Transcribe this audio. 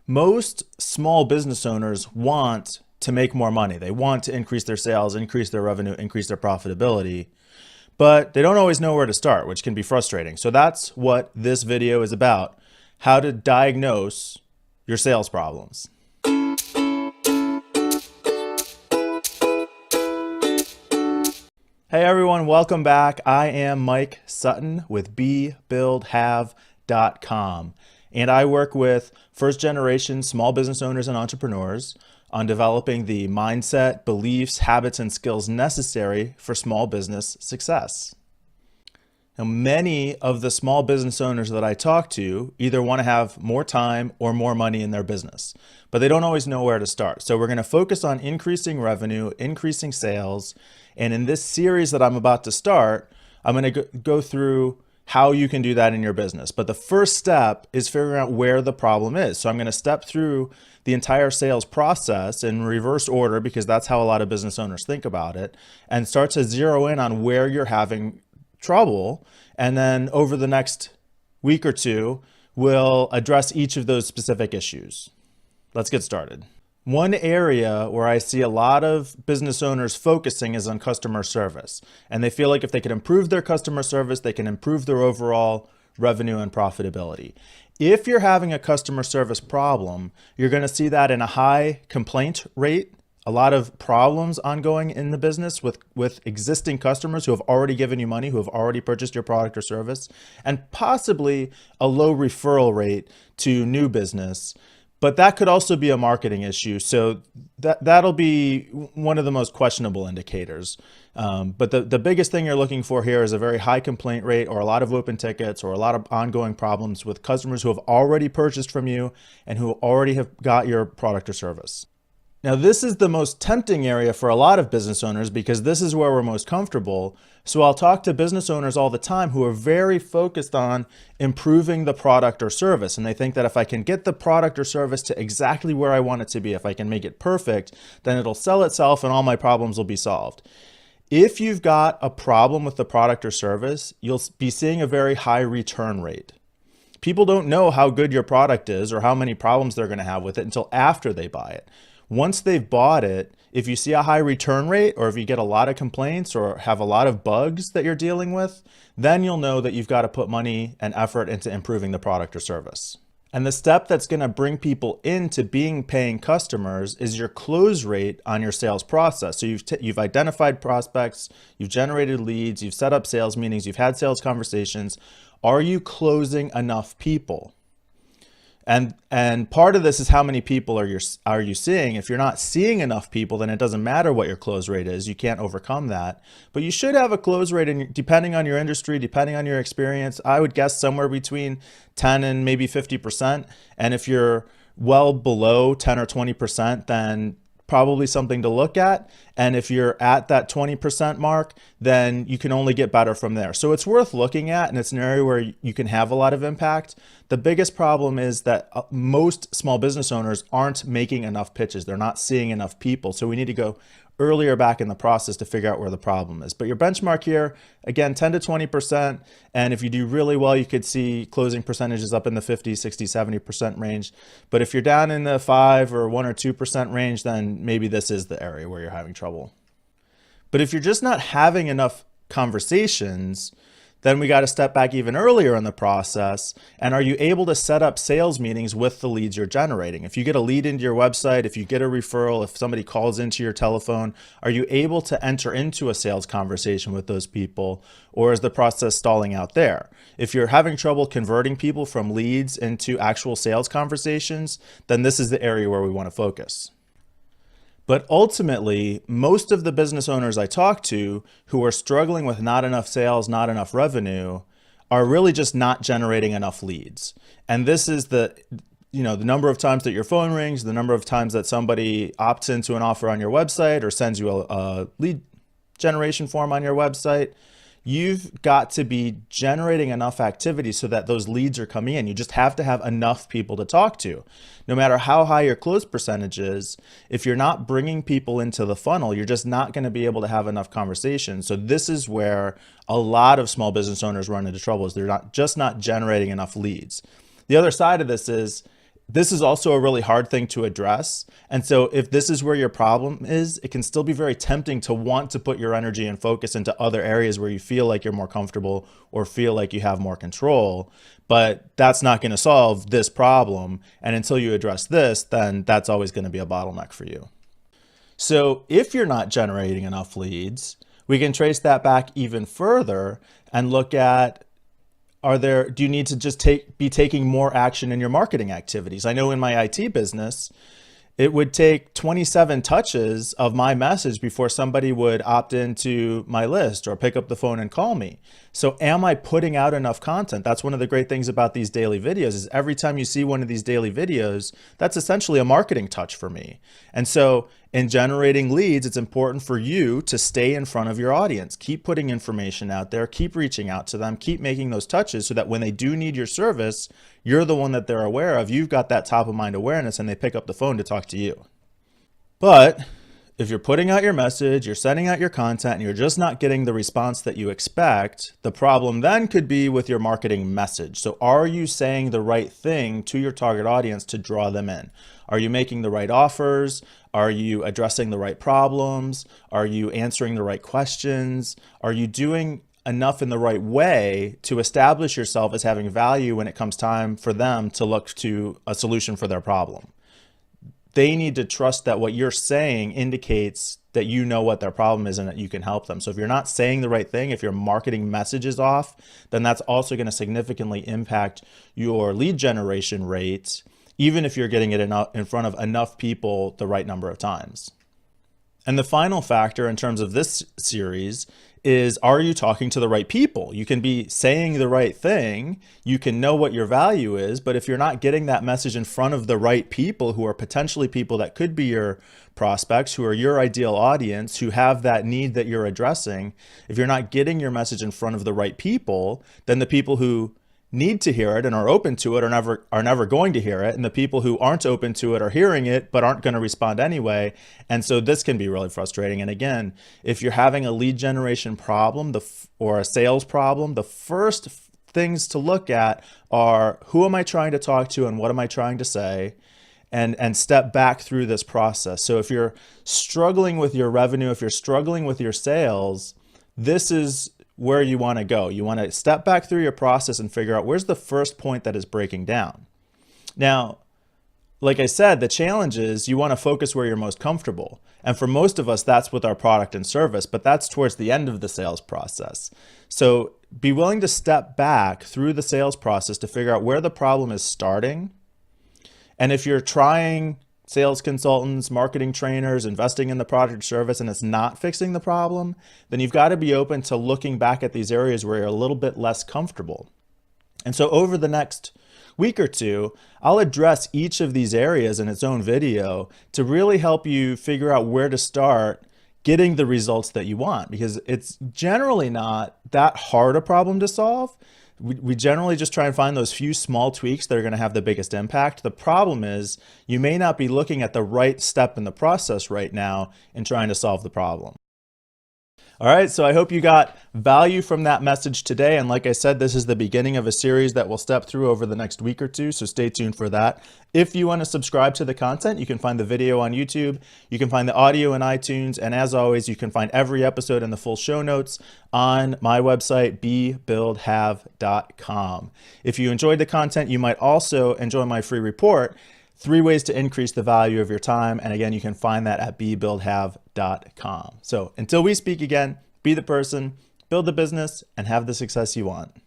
Most small business owners want to make more money. They want to increase their sales, increase their revenue, increase their profitability, but they don't always know where to start, which can be frustrating. So that's what this video is about: how to diagnose your sales problems. Hey everyone, welcome back. I am Mike Sutton with BeBuildHave.com, and I work with first generation small business owners and entrepreneurs on developing the mindset, beliefs, habits, and skills necessary for small business success. Now, many of the small business owners that I talk to either want to have more time or more money in their business, but they don't always know where to start. So we're going to focus on increasing revenue, increasing sales, and in this series that I'm about to start, I'm going to go through how you can do that in your business. But the first step is figuring out where the problem is. So I'm going to step through the entire sales process in reverse order, because that's how a lot of business owners think about it, and start to zero in on where you're having trouble. And then over the next week or two, we'll address each of those specific issues. Let's get started. One area where I see a lot of business owners focusing is on customer service. And they feel like if they can improve their customer service, they can improve their overall revenue and profitability. If you're having a customer service problem, you're going to see that in a high complaint rate, a lot of problems ongoing in the business with existing customers who have already given you money, who have already purchased your product or service, and possibly a low referral rate to new business. But that could also be a marketing issue. So that'll be one of the most questionable indicators. But the biggest thing you're looking for here is a very high complaint rate, or a lot of open tickets, or a lot of ongoing problems with customers who have already purchased from you and who already have got your product or service. Now, this is the most tempting area for a lot of business owners because this is where we're most comfortable. So I'll talk to business owners all the time who are very focused on improving the product or service. And they think that if I can get the product or service to exactly where I want it to be, if I can make it perfect, then it'll sell itself and all my problems will be solved. If you've got a problem with the product or service, you'll be seeing a very high return rate. People don't know how good your product is or how many problems they're going to have with it until after they buy it. Once they've bought it, if you see a high return rate, or if you get a lot of complaints or have a lot of bugs that you're dealing with, then you'll know that you've got to put money and effort into improving the product or service. And the step that's going to bring people into being paying customers is your close rate on your sales process. So you've identified prospects, you've generated leads, you've set up sales meetings, you've had sales conversations. Are you closing enough people? And part of this is how many people are you seeing. If you're not seeing enough people, then it doesn't matter what your close rate is. You can't overcome that. But you should have a close rate, depending on your industry, depending on your experience, I would guess somewhere between 10 and maybe 50%. And if you're well below 10 or 20%, then probably something to look at. And if you're at that 20% mark, then you can only get better from there. So it's worth looking at, and it's an area where you can have a lot of impact. The biggest problem is that most small business owners aren't making enough pitches. They're not seeing enough people. So we need to go earlier back in the process to figure out where the problem is. But your benchmark here, again, 10 to 20%. And if you do really well, you could see closing percentages up in the 50, 60, 70% range. But if you're down in the 5 or 1 or 2% range, then maybe this is the area where you're having trouble. But if you're just not having enough conversations, then we got to step back even earlier in the process. And are you able to set up sales meetings with the leads you're generating? If you get a lead into your website, if you get a referral, if somebody calls into your telephone, are you able to enter into a sales conversation with those people? Or is the process stalling out there? If you're having trouble converting people from leads into actual sales conversations, then this is the area where we want to focus. But ultimately, most of the business owners I talk to who are struggling with not enough sales, not enough revenue, are really just not generating enough leads. And this is the number of times that your phone rings, the number of times that somebody opts into an offer on your website or sends you a lead generation form on your website. You've got to be generating enough activity so that those leads are coming in. You just have to have enough people to talk to. No matter how high your close percentage is, if you're not bringing people into the funnel, you're just not going to be able to have enough conversations. So this is where a lot of small business owners run into trouble, is they're not generating enough leads. The other side of this is This is also a really hard thing to address. And so if this is where your problem is, it can still be very tempting to want to put your energy and focus into other areas where you feel like you're more comfortable or feel like you have more control. But that's not going to solve this problem. And until you address this, then that's always going to be a bottleneck for you. So if you're not generating enough leads, we can trace that back even further and look at, do you need to just be taking more action in your marketing activities? I know in my IT business, it would take 27 touches of my message before somebody would opt into my list or pick up the phone and call me. So am I putting out enough content? That's one of the great things about these daily videos is every time you see one of these daily videos, that's essentially a marketing touch for me. And so in generating leads, it's important for you to stay in front of your audience. Keep putting information out there, keep reaching out to them, keep making those touches so that when they do need your service, you're the one that they're aware of. You've got that top of mind awareness and they pick up the phone to talk to you. But if you're putting out your message, you're sending out your content, and you're just not getting the response that you expect, the problem then could be with your marketing message. So are you saying the right thing to your target audience to draw them in? Are you making the right offers? Are you addressing the right problems? Are you answering the right questions? Are you doing enough in the right way to establish yourself as having value when it comes time for them to look to a solution for their problem? They need to trust that what you're saying indicates that you know what their problem is and that you can help them. So if you're not saying the right thing, if your marketing message is off, then that's also going to significantly impact your lead generation rate, even if you're getting it in front of enough people the right number of times. And the final factor in terms of this series is, are you talking to the right people? You can be saying the right thing, you can know what your value is, but if you're not getting that message in front of the right people who are potentially people that could be your prospects, who are your ideal audience, who have that need that you're addressing, if you're not getting your message in front of the right people, then the people who need to hear it and are open to it are never going to hear it. And the people who aren't open to it are hearing it, but aren't going to respond anyway. And so this can be really frustrating. And again, if you're having a lead generation problem or a sales problem, the first things to look at are, who am I trying to talk to and what am I trying to say? And step back through this process. So if you're struggling with your revenue, if you're struggling with your sales, this is where you want to go. You want to step back through your process and figure out where's the first point that is breaking down. Now, like I said, the challenge is you want to focus where you're most comfortable. And for most of us, that's with our product and service, but that's towards the end of the sales process. So be willing to step back through the sales process to figure out where the problem is starting. And if you're trying sales consultants, marketing trainers, investing in the product or service, and it's not fixing the problem, then you've got to be open to looking back at these areas where you're a little bit less comfortable. And so over the next week or two, I'll address each of these areas in its own video to really help you figure out where to start getting the results that you want, because it's generally not that hard a problem to solve. We generally just try and find those few small tweaks that are going to have the biggest impact. The problem is you may not be looking at the right step in the process right now in trying to solve the problem. All right, so I hope you got value from that message today. And like I said, this is the beginning of a series that we'll step through over the next week or two, so stay tuned for that. If you want to subscribe to the content, you can find the video on YouTube, you can find the audio in iTunes, and as always, you can find every episode and the full show notes on my website, bebuildhave.com. If you enjoyed the content, you might also enjoy my free report, 3 ways to increase the value of your time. And again, you can find that at bebuildhave.com. So until we speak again, be the person, build the business, and have the success you want.